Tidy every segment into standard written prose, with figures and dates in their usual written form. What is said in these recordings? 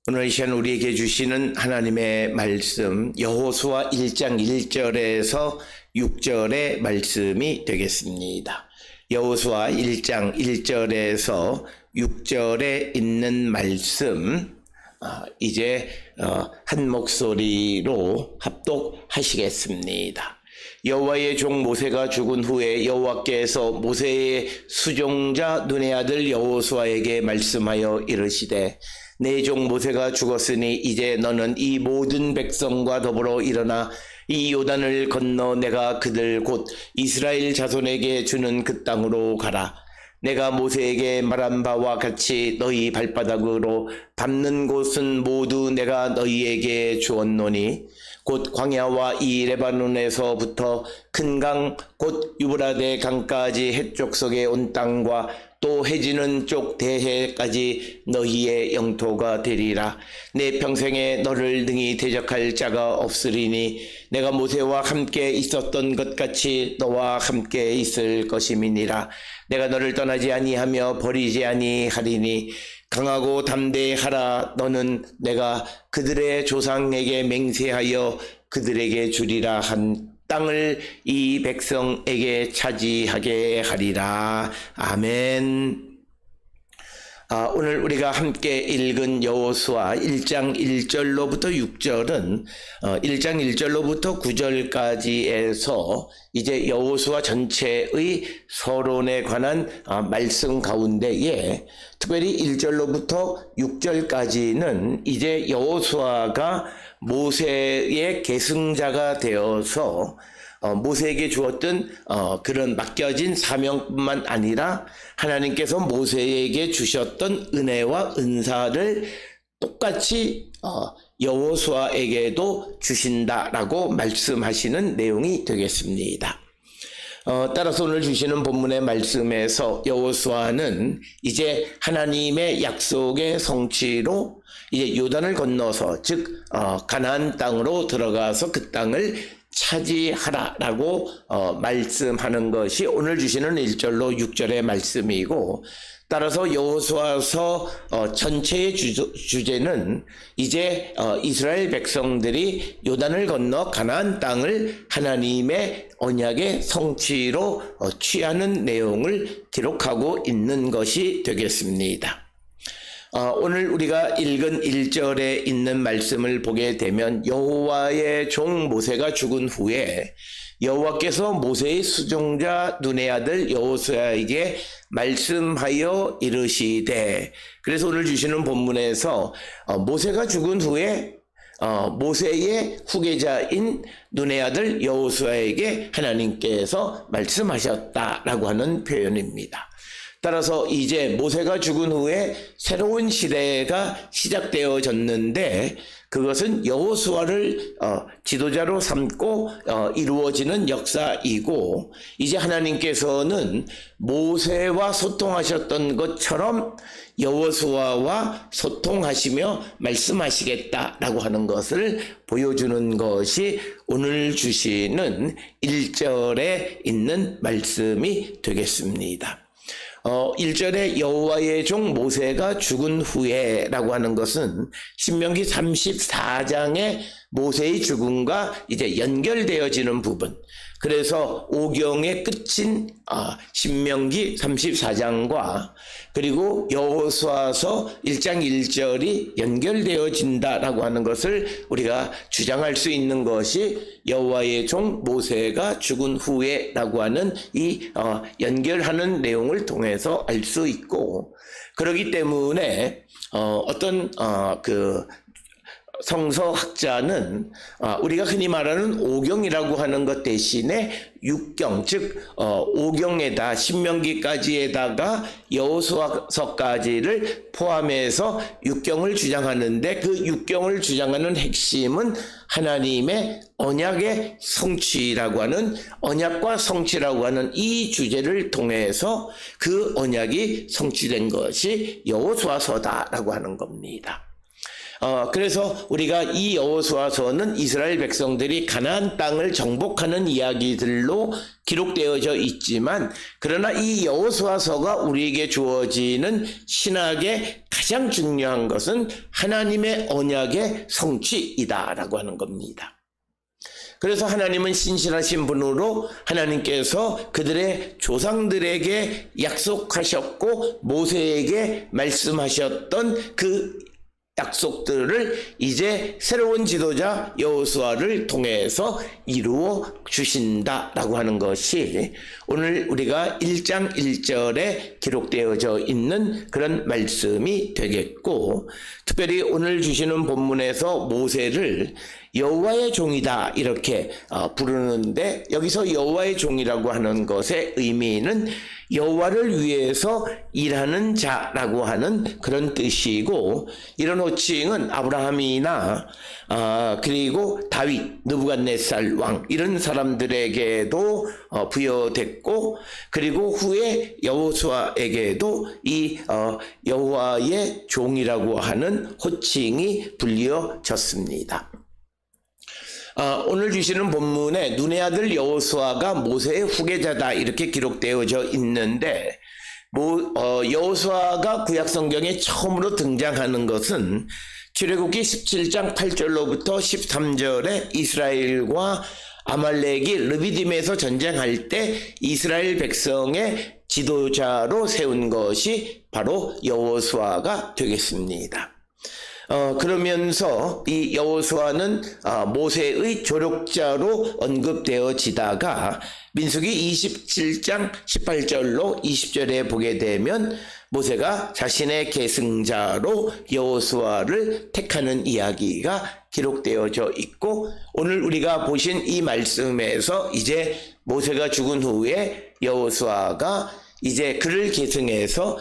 오늘 이 시간 우리에게 주시는 하나님의 말씀 여호수아 1장 1절에서 6절의 말씀이 되겠습니다. 여호수아 1장 1절에서 6절에 있는 말씀 이제 한 목소리로 합독하시겠습니다. 여호와의 종 모세가 죽은 후에 여호와께서 모세의 수종자 눈의 아들 여호수아에게 말씀하여 이르시되 내 종 모세가 죽었으니 이제 너는 이 모든 백성과 더불어 일어나 이 요단을 건너 내가 그들 곧 이스라엘 자손에게 주는 그 땅으로 가라. 내가 모세에게 말한 바와 같이 너희 발바닥으로 밟는 곳은 모두 내가 너희에게 주었노니 곧 광야와 이 레바논에서부터 큰 강 곧 유브라데 강까지 해쪽석에 온 땅과 또 해지는 쪽 대해까지 너희의 영토가 되리라. 내 평생에 너를 능히 대적할 자가 없으리니 내가 모세와 함께 있었던 것 같이 너와 함께 있을 것임이니라. 내가 너를 떠나지 아니하며 버리지 아니하리니 강하고 담대하라. 너는 내가 그들의 조상에게 맹세하여 그들에게 주리라 한 땅을 이 백성에게 차지하게 하리라. 아멘. 오늘 우리가 함께 읽은 여호수아 1장 1절로부터 6절은 1장 1절로부터 9절까지에서 이제 여호수아 전체의 서론에 관한 말씀 가운데에 특별히 1절로부터 6절까지는 이제 여호수아가 모세의 계승자가 되어서 모세에게 주었던 그런 맡겨진 사명뿐만 아니라 하나님께서 모세에게 주셨던 은혜와 은사를 똑같이 여호수아에게도 주신다라고 말씀하시는 내용이 되겠습니다. 따라서 오늘 주시는 본문의 말씀에서 여호수아는 이제 하나님의 약속의 성취로 이제 요단을 건너서 즉 가나안 땅으로 들어가서 그 땅을 차지하라라고 말씀하는 것이 오늘 주시는 1절로 6절의 말씀이고, 따라서 여호수아서 전체의 주제는 이제 이스라엘 백성들이 요단을 건너 가나안 땅을 하나님의 언약의 성취로 취하는 내용을 기록하고 있는 것이 되겠습니다. 오늘 우리가 읽은 1절에 있는 말씀을 보게 되면 여호와의 종 모세가 죽은 후에 여호와께서 모세의 수종자 눈의 아들 여호수아에게 말씀하여 이르시되, 그래서 오늘 주시는 본문에서 모세가 죽은 후에 모세의 후계자인 눈의 아들 여호수아에게 하나님께서 말씀하셨다라고 하는 표현입니다. 따라서 이제 모세가 죽은 후에 새로운 시대가 시작되어졌는데 그것은 여호수아를 지도자로 삼고 이루어지는 역사이고, 이제 하나님께서는 모세와 소통하셨던 것처럼 여호수아와 소통하시며 말씀하시겠다라고 하는 것을 보여주는 것이 오늘 주시는 1절에 있는 말씀이 되겠습니다. 1절에 여호와의 종 모세가 죽은 후에 라고 하는 것은 신명기 34장의 모세의 죽음과 이제 연결되어지는 부분, 그래서 오경의 끝인 신명기 34장과 그리고 여호수아서 1장 1절이 연결되어진다라고 하는 것을 우리가 주장할 수 있는 것이 여호와의 종 모세가 죽은 후에라고 하는 이 연결하는 내용을 통해서 알 수 있고, 그렇기 때문에 어떤 성서학자는 우리가 흔히 말하는 오경이라고 하는 것 대신에 육경, 즉 오경에다 신명기까지에다가 여호수아서까지를 포함해서 육경을 주장하는데, 그 육경을 주장하는 핵심은 하나님의 언약의 성취라고 하는, 언약과 성취라고 하는 이 주제를 통해서 그 언약이 성취된 것이 여호수아서다라고 하는 겁니다. 그래서 우리가 이 여호수아서는 이스라엘 백성들이 가나안 땅을 정복하는 이야기들로 기록되어져 있지만, 그러나 이 여호수아서가 우리에게 주어지는 신학의 가장 중요한 것은 하나님의 언약의 성취이다라고 하는 겁니다. 그래서 하나님은 신실하신 분으로 하나님께서 그들의 조상들에게 약속하셨고 모세에게 말씀하셨던 그 약속들을 이제 새로운 지도자 여호수아를 통해서 이루어 주신다라고 하는 것이 오늘 우리가 1장 1절에 기록되어져 있는 그런 말씀이 되겠고, 특별히 오늘 주시는 본문에서 모세를 여호와의 종이다 이렇게 부르는데, 여기서 여호와의 종이라고 하는 것의 의미는 여호와를 위해서 일하는 자라고 하는 그런 뜻이고, 이런 호칭은 아브라함이나 그리고 다윗, 느부갓네살 왕 이런 사람들에게도 부여됐고, 그리고 후에 여호수아에게도 이 여호와의 종이라고 하는 호칭이 불려졌습니다. 오늘 주시는 본문에 눈의 아들 여호수아가 모세의 후계자다 이렇게 기록되어져 있는데, 여호수아가 구약성경에 처음으로 등장하는 것은 출애굽기 17장 8절로부터 13절에 이스라엘과 아말렉이 르비딤에서 전쟁할 때 이스라엘 백성의 지도자로 세운 것이 바로 여호수아가 되겠습니다. 그러면서 이 여호수아는 모세의 조력자로 언급되어지다가 민수기 27장 18절로 20절에 보게 되면 모세가 자신의 계승자로 여호수아를 택하는 이야기가 기록되어져 있고, 오늘 우리가 보신 이 말씀에서 이제 모세가 죽은 후에 여호수아가 이제 그를 계승해서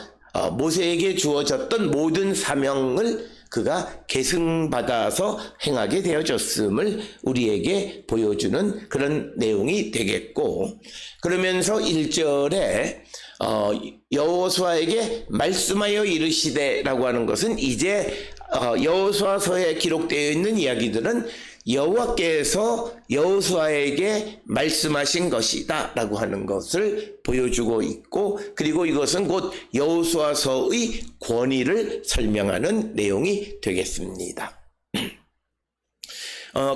모세에게 주어졌던 모든 사명을 그가 계승받아서 행하게 되어졌음을 우리에게 보여주는 그런 내용이 되겠고, 그러면서 1절에 여호수아에게 말씀하여 이르시되라고 하는 것은 이제 여호수아서에 기록되어 있는 이야기들은 여호와께서 여호수아에게 말씀하신 것이다 라고 하는 것을 보여주고 있고, 그리고 이것은 곧 여호수아서의 권위를 설명하는 내용이 되겠습니다.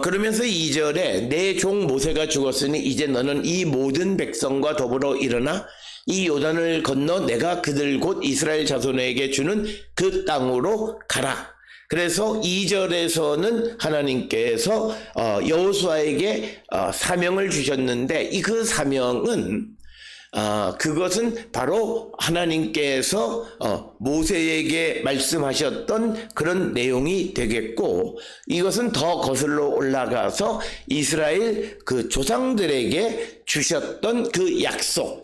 그러면서 2절에 내 종 모세가 죽었으니 이제 너는 이 모든 백성과 더불어 일어나 이 요단을 건너 내가 그들 곧 이스라엘 자손에게 주는 그 땅으로 가라. 그래서 2절에서는 하나님께서 여호수아에게 사명을 주셨는데, 그 사명은 그것은 바로 하나님께서 모세에게 말씀하셨던 그런 내용이 되겠고, 이것은 더 거슬러 올라가서 이스라엘 그 조상들에게 주셨던 그 약속,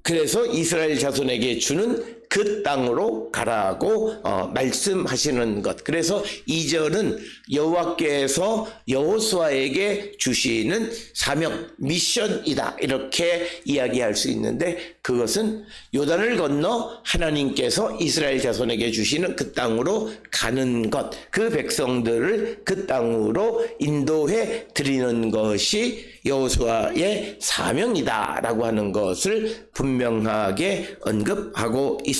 그래서 이스라엘 자손에게 주는 그 땅으로 가라고 말씀하시는 것. 그래서 2절은 여호와께서 여호수아에게 주시는 사명, 미션이다 이렇게 이야기할 수 있는데, 그것은 요단을 건너 하나님께서 이스라엘 자손에게 주시는 그 땅으로 가는 것, 그 백성들을 그 땅으로 인도해 드리는 것이 여호수아의 사명이다라고 하는 것을 분명하게 언급하고 있습니다.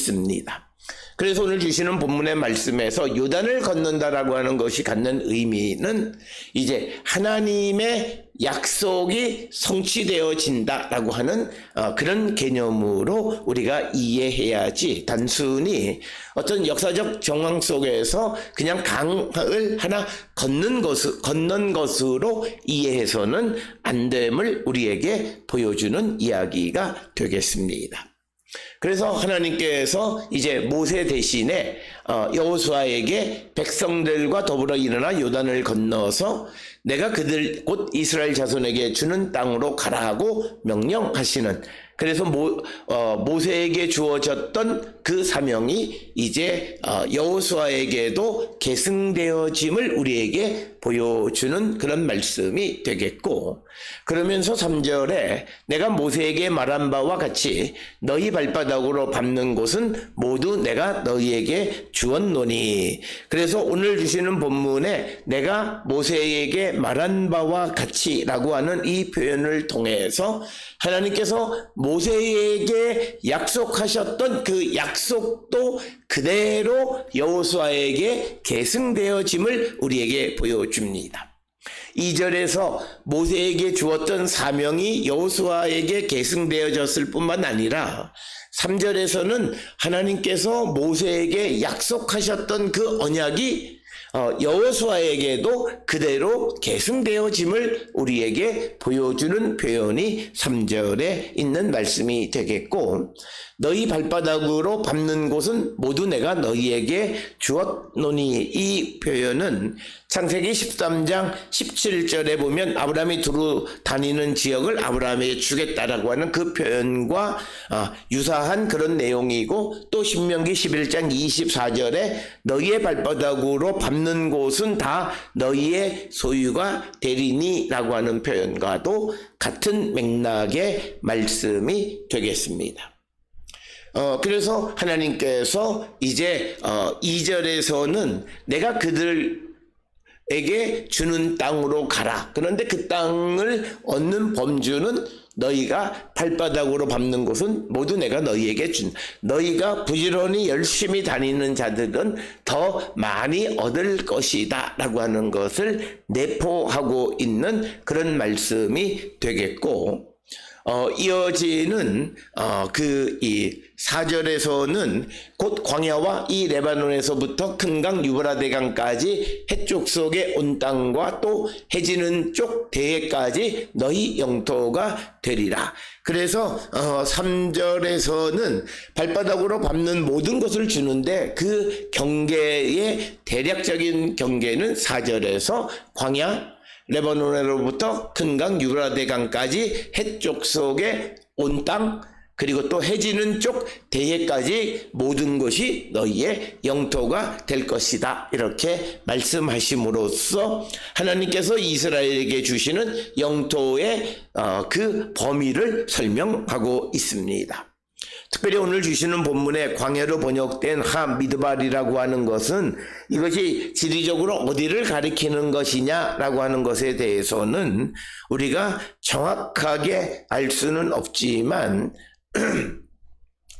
그래서 오늘 주시는 본문의 말씀에서 요단을 건넌다라고 하는 것이 갖는 의미는 이제 하나님의 약속이 성취되어진다라고 하는 그런 개념으로 우리가 이해해야지, 단순히 어떤 역사적 정황 속에서 그냥 강을 하나 건넌 것으로 이해해서는 안 됨을 우리에게 보여주는 이야기가 되겠습니다. 그래서 하나님께서 이제 모세 대신에 여호수아에게 백성들과 더불어 일어나 요단을 건너서 내가 그들 곧 이스라엘 자손에게 주는 땅으로 가라고 명령하시는, 그래서 모세에게 주어졌던 그 사명이 이제 여호수아에게도 계승되어짐을 우리에게 보여주는 그런 말씀이 되겠고, 그러면서 3절에 내가 모세에게 말한 바와 같이 너희 발바닥으로 밟는 곳은 모두 내가 너희에게 주었노니. 그래서 오늘 주시는 본문에 내가 모세에게 말한 바와 같이라고 하는 이 표현을 통해서 하나님께서 모세에게 약속하셨던 그 약속도 그대로 여호수아에게 계승되어짐을 우리에게 보여줍니다. 2절에서 모세에게 주었던 사명이 여호수아에게 계승되어졌을 뿐만 아니라 3절에서는 하나님께서 모세에게 약속하셨던 그 언약이 여호수아에게도 그대로 계승되어짐을 우리에게 보여주는 표현이 3절에 있는 말씀이 되겠고, 너희 발바닥으로 밟는 곳은 모두 내가 너희에게 주었노니, 이 표현은 창세기 13장 17절에 보면 아브라함이 두루 다니는 지역을 아브라함에게 주겠다라고 하는 그 표현과 유사한 그런 내용이고, 또 신명기 11장 24절에 너희의 발바닥으로 밟는 곳은 다 너희의 소유가 되리니라고 하는 표현과도 같은 맥락의 말씀이 되겠습니다. 그래서 하나님께서 이제 2절에서는 내가 그들에게 주는 땅으로 가라. 그런데 그 땅을 얻는 범주는 너희가 발바닥으로 밟는 곳은 모두 내가 너희에게 준. 너희가 부지런히 열심히 다니는 자들은 더 많이 얻을 것이다 라고 하는 것을 내포하고 있는 그런 말씀이 되겠고, 이어지는 이 4절에서는 곧 광야와 이 레바논에서부터 큰 강 유브라데 강까지 해쪽 속의 온 땅과 또 해지는 쪽 대해까지 너희 영토가 되리라. 그래서 3절에서는 발바닥으로 밟는 모든 것을 주는데 그 경계의 대략적인 경계는 4절에서 광야 레바논으로부터 큰 강 유브라데 강까지 해쪽 속의 온 땅, 그리고 또 해지는 쪽 대해까지 모든 것이 너희의 영토가 될 것이다. 이렇게 말씀하심으로써 하나님께서 이스라엘에게 주시는 영토의 그 범위를 설명하고 있습니다. 특별히 오늘 주시는 본문에 광야로 번역된 하미드발이라고 하는 것은 이것이 지리적으로 어디를 가리키는 것이냐라고 하는 것에 대해서는 우리가 정확하게 알 수는 없지만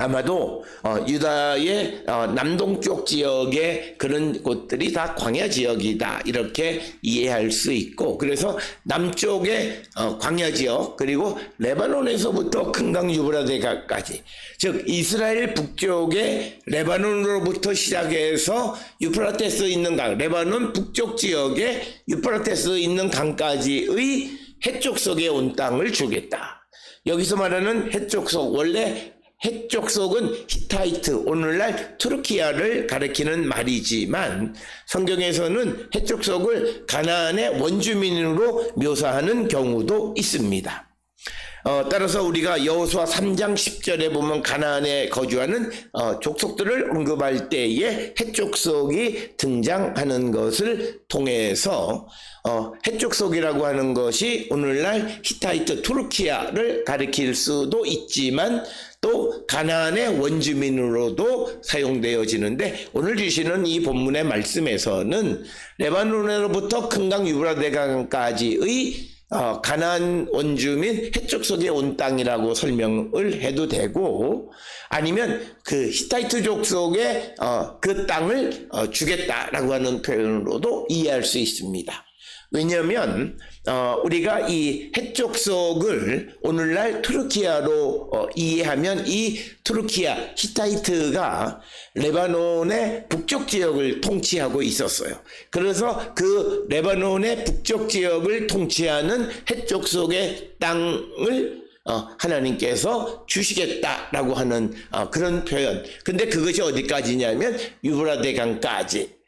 아마도 유다의 남동쪽 지역의 그런 곳들이 다 광야 지역이다 이렇게 이해할 수 있고, 그래서 남쪽의 광야 지역, 그리고 레바논에서부터 큰 강 유브라데가까지, 즉 이스라엘 북쪽의 레바논으로부터 시작해서 유프라테스 있는 강, 레바논 북쪽 지역의 유프라테스 있는 강까지의 해쪽 속에 온 땅을 주겠다. 여기서 말하는 해쪽 속, 원래 해쪽 속은 히타이트, 오늘날 투르키아를 가리키는 말이지만 성경에서는 해쪽 속을 가나안의 원주민으로 묘사하는 경우도 있습니다. 따라서 우리가 여호수아 3장 10절에 보면 가나안에 거주하는 족속들을 언급할 때에 해족속이 등장하는 것을 통해서 해족속이라고 하는 것이 오늘날 히타이트 투르키아를 가리킬 수도 있지만 또 가나안의 원주민으로도 사용되어지는데, 오늘 주시는 이 본문의 말씀에서는 레바논으로부터 큰 강 유브라데 강까지의 가나안 원주민 해쪽 속에 온 땅이라고 설명을 해도 되고, 아니면 그 히타이트족 속에 그 땅을 주겠다라고 하는 표현으로도 이해할 수 있습니다. 왜냐하면 우리가 이 해쪽 속을 오늘날 투르키아로 이해하면 이 투르키아 히타이트가 레바논의 북쪽 지역을 통치하고 있었어요. 그래서 그 레바논의 북쪽 지역을 통치하는 해쪽 속의 땅을 하나님께서 주시겠다라고 하는 그런 표현. 근데 그것이 어디까지냐면 유브라데 강까지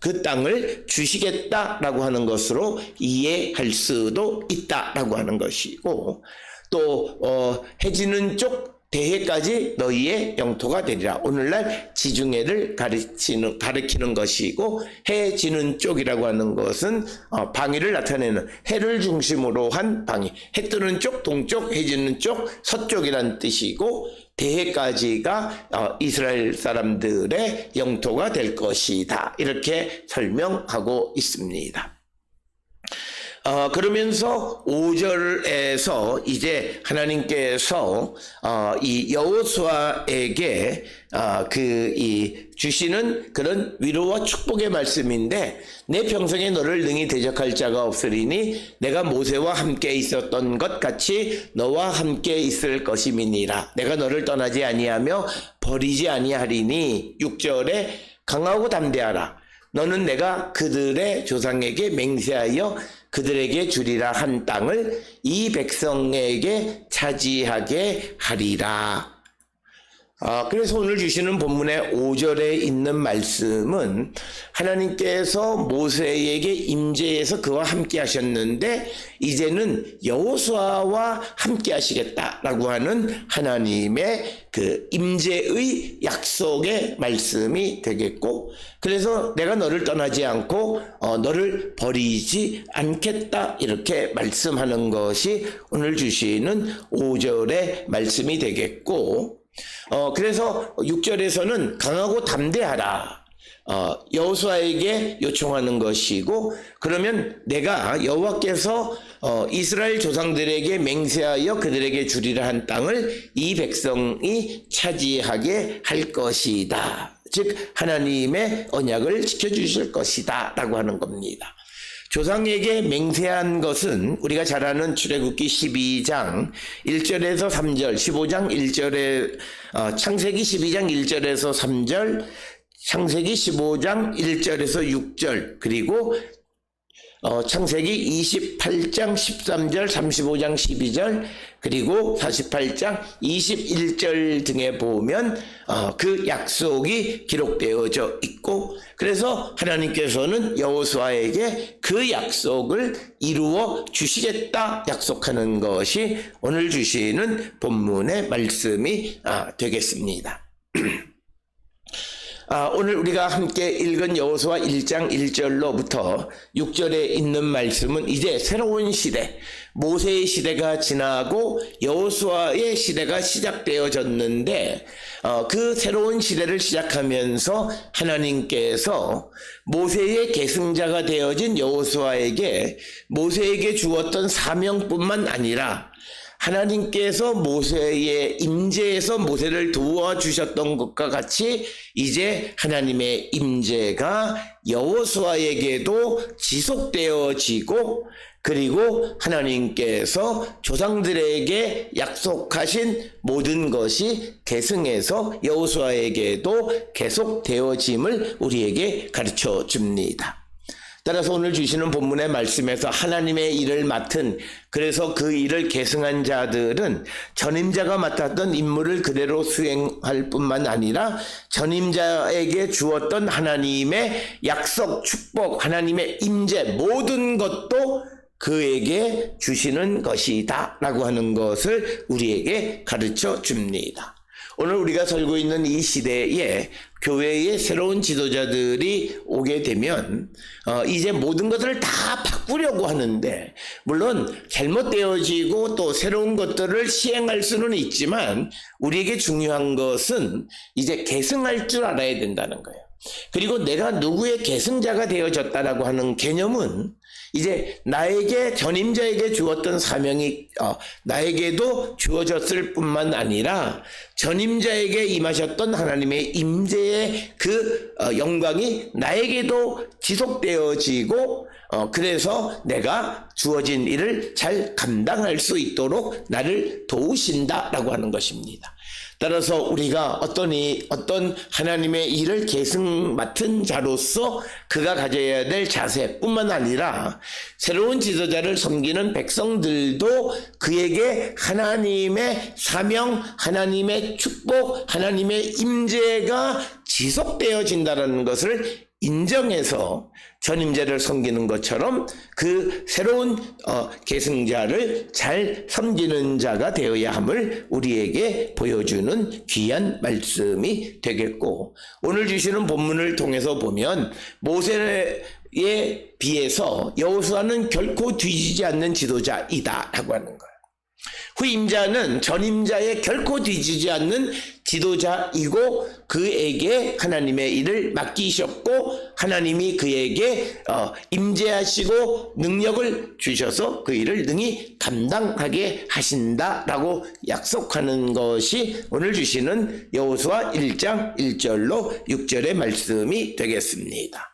그 땅을 주시겠다라고 하는 것으로 이해할 수도 있다라고 하는 것이고, 또 해지는 쪽 대해까지 너희의 영토가 되리라. 오늘날 지중해를 가리키는 것이고, 해 지는 쪽이라고 하는 것은 방위를 나타내는, 해를 중심으로 한 방위, 해 뜨는 쪽 동쪽, 해 지는 쪽 서쪽이란 뜻이고, 대해까지가 이스라엘 사람들의 영토가 될 것이다. 이렇게 설명하고 있습니다. 그러면서 5절에서 이제 하나님께서 이 여호수아에게 주시는 그런 위로와 축복의 말씀인데, 내 평생에 너를 능히 대적할 자가 없으리니 내가 모세와 함께 있었던 것 같이 너와 함께 있을 것임이니라. 내가 너를 떠나지 아니하며 버리지 아니하리니. 6절에 강하고 담대하라. 너는 내가 그들의 조상에게 맹세하여 그들에게 주리라 한 땅을 이 백성에게 차지하게 하리라. 그래서 오늘 주시는 본문의 5절에 있는 말씀은 하나님께서 모세에게 임재해서 그와 함께 하셨는데, 이제는 여호수아와 함께 하시겠다라고 하는 하나님의 그 임재의 약속의 말씀이 되겠고, 그래서 내가 너를 떠나지 않고 너를 버리지 않겠다, 이렇게 말씀하는 것이 오늘 주시는 5절의 말씀이 되겠고, 그래서 6절에서는 강하고 담대하라. 여호수아에게 요청하는 것이고, 그러면 내가 여호와께서 이스라엘 조상들에게 맹세하여 그들에게 주리라 한 땅을 이 백성이 차지하게 할 것이다. 즉 하나님의 언약을 지켜주실 것이다 라고 하는 겁니다. 조상에게 맹세한 것은 우리가 잘 아는 출애굽기 12장 1절에서 3절, 15장 1절에 창세기 12장 1절에서 3절, 창세기 15장 1절에서 6절, 그리고 창세기 28장 13절, 35장 12절, 그리고 48장 21절 등에 보면 그 약속이 기록되어져 있고, 그래서 하나님께서는 여호수아에게 그 약속을 이루어 주시겠다 약속하는 것이 오늘 주시는 본문의 말씀이 되겠습니다. 오늘 우리가 함께 읽은 여호수아 1장 1절로부터 6절에 있는 말씀은 이제 새로운 시대, 모세의 시대가 지나고 여호수아의 시대가 시작되어졌는데, 그 새로운 시대를 시작하면서 하나님께서 모세의 계승자가 되어진 여호수아에게 모세에게 주었던 사명뿐만 아니라 하나님께서 모세의 임재에서 모세를 도와주셨던 것과 같이 이제 하나님의 임재가 여호수아에게도 지속되어지고, 그리고 하나님께서 조상들에게 약속하신 모든 것이 계승해서 여호수아에게도 계속되어짐을 우리에게 가르쳐 줍니다. 따라서 오늘 주시는 본문의 말씀에서 하나님의 일을 맡은, 그래서 그 일을 계승한 자들은 전임자가 맡았던 임무를 그대로 수행할 뿐만 아니라 전임자에게 주었던 하나님의 약속, 축복, 하나님의 임재, 모든 것도 그에게 주시는 것이다 라고 하는 것을 우리에게 가르쳐 줍니다. 오늘 우리가 살고 있는 이 시대에 교회의 새로운 지도자들이 오게 되면 이제 모든 것을 다 바꾸려고 하는데, 물론 잘못되어지고 또 새로운 것들을 시행할 수는 있지만 우리에게 중요한 것은 이제 계승할 줄 알아야 된다는 거예요. 그리고 내가 누구의 계승자가 되어졌다라고 하는 개념은 이제 나에게 전임자에게 주었던 사명이 나에게도 주어졌을 뿐만 아니라 전임자에게 임하셨던 하나님의 임재의 그 영광이 나에게도 지속되어지고, 그래서 내가 주어진 일을 잘 감당할 수 있도록 나를 도우신다라고 하는 것입니다. 따라서 우리가 어떤 하나님의 일을 계승 맡은 자로서 그가 가져야 될 자세뿐만 아니라 새로운 지도자를 섬기는 백성들도 그에게 하나님의 사명, 하나님의 축복, 하나님의 임재가 지속되어진다는 것을 인정해서 전임자를 섬기는 것처럼 그 새로운 계승자를 잘 섬기는 자가 되어야 함을 우리에게 보여주는 귀한 말씀이 되겠고, 오늘 주시는 본문을 통해서 보면 모세에 비해서 여호수아는 결코 뒤지지 않는 지도자이다 라고 하는 거예요. 후임자는 전임자에 결코 뒤지지 않는 지도자이고, 그에게 하나님의 일을 맡기셨고 하나님이 그에게 임재하시고 능력을 주셔서 그 일을 능히 감당하게 하신다라고 약속하는 것이 오늘 주시는 여호수아 1장 1절로 6절의 말씀이 되겠습니다.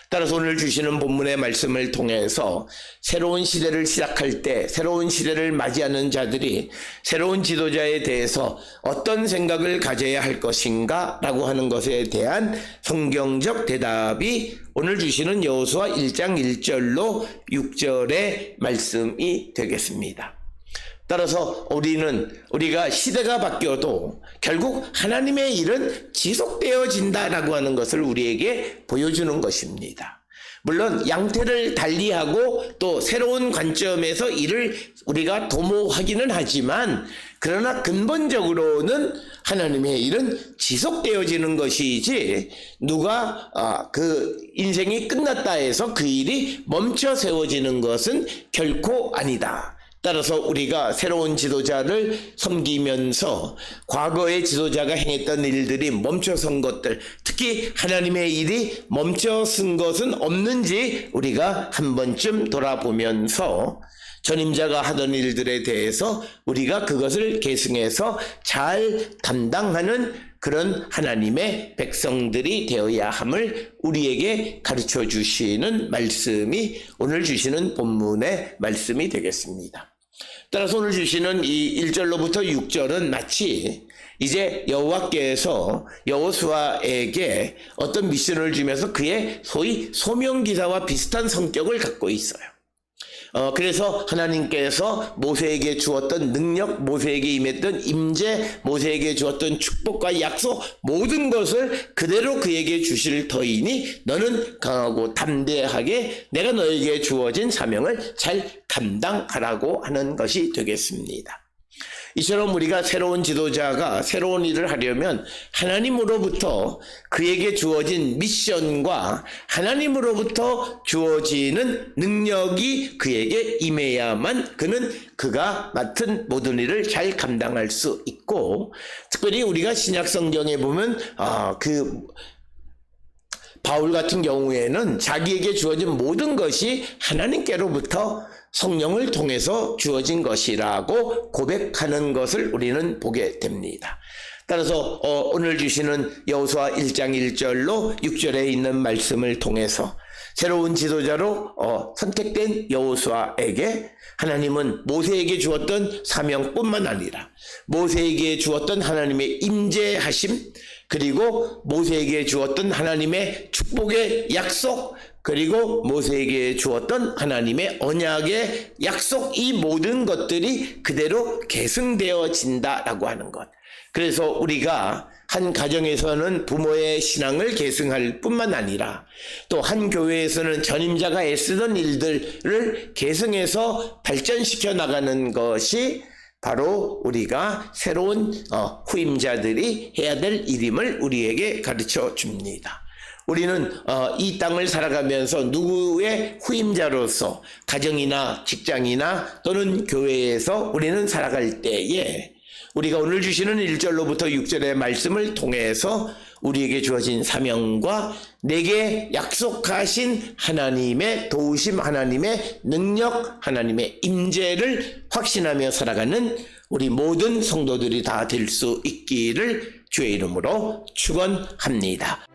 따라서 오늘 주시는 본문의 말씀을 통해서 새로운 시대를 시작할 때, 새로운 시대를 맞이하는 자들이 새로운 지도자에 대해서 어떤 생각을 가져야 할 것인가 라고 하는 것에 대한 성경적 대답이 오늘 주시는 여호수아 1장 1절로 6절의 말씀이 되겠습니다. 따라서 우리가 시대가 바뀌어도 결국 하나님의 일은 지속되어진다라고 하는 것을 우리에게 보여주는 것입니다. 물론 양태를 달리하고 또 새로운 관점에서 일을 우리가 도모하기는 하지만, 그러나 근본적으로는 하나님의 일은 지속되어지는 것이지, 누가 그 인생이 끝났다 해서 그 일이 멈춰 세워지는 것은 결코 아니다. 따라서 우리가 새로운 지도자를 섬기면서 과거의 지도자가 행했던 일들이 멈춰선 것들, 특히 하나님의 일이 멈춰선 것은 없는지 우리가 한 번쯤 돌아보면서 전임자가 하던 일들에 대해서 우리가 그것을 계승해서 잘 감당하는 그런 하나님의 백성들이 되어야 함을 우리에게 가르쳐 주시는 말씀이 오늘 주시는 본문의 말씀이 되겠습니다. 따라서 오늘 주시는 이 1절로부터 6절은 마치 이제 여호와께서 여호수아에게 어떤 미션을 주면서 그의 소위 소명기사와 비슷한 성격을 갖고 있어요. 그래서 하나님께서 모세에게 주었던 능력, 모세에게 임했던 임재, 모세에게 주었던 축복과 약속, 모든 것을 그대로 그에게 주실 터이니 너는 강하고 담대하게 내가 너에게 주어진 사명을 잘 감당하라고 하는 것이 되겠습니다. 이처럼 우리가 새로운 지도자가 새로운 일을 하려면 하나님으로부터 그에게 주어진 미션과 하나님으로부터 주어지는 능력이 그에게 임해야만 그가 맡은 모든 일을 잘 감당할 수 있고, 특별히 우리가 신약 성경에 보면 바울 같은 경우에는 자기에게 주어진 모든 것이 하나님께로부터 성령을 통해서 주어진 것이라고 고백하는 것을 우리는 보게 됩니다. 따라서 오늘 주시는 여호수아 1장 1절로 6절에 있는 말씀을 통해서 새로운 지도자로 선택된 여호수아에게 하나님은 모세에게 주었던 사명뿐만 아니라 모세에게 주었던 하나님의 임재하심, 그리고 모세에게 주었던 하나님의 축복의 약속, 그리고 모세에게 주었던 하나님의 언약의 약속, 이 모든 것들이 그대로 계승되어진다라고 하는 것. 그래서 우리가 한 가정에서는 부모의 신앙을 계승할 뿐만 아니라 또 한 교회에서는 전임자가 애쓰던 일들을 계승해서 발전시켜 나가는 것이 바로 우리가 새로운 후임자들이 해야 될 일임을 우리에게 가르쳐 줍니다. 우리는 이 땅을 살아가면서 누구의 후임자로서 가정이나 직장이나 또는 교회에서 우리는 살아갈 때에 우리가 오늘 주시는 1절로부터 6절의 말씀을 통해서 우리에게 주어진 사명과 내게 약속하신 하나님의 도우심, 하나님의 능력, 하나님의 임재를 확신하며 살아가는 우리 모든 성도들이 다 될 수 있기를 주의 이름으로 축원합니다.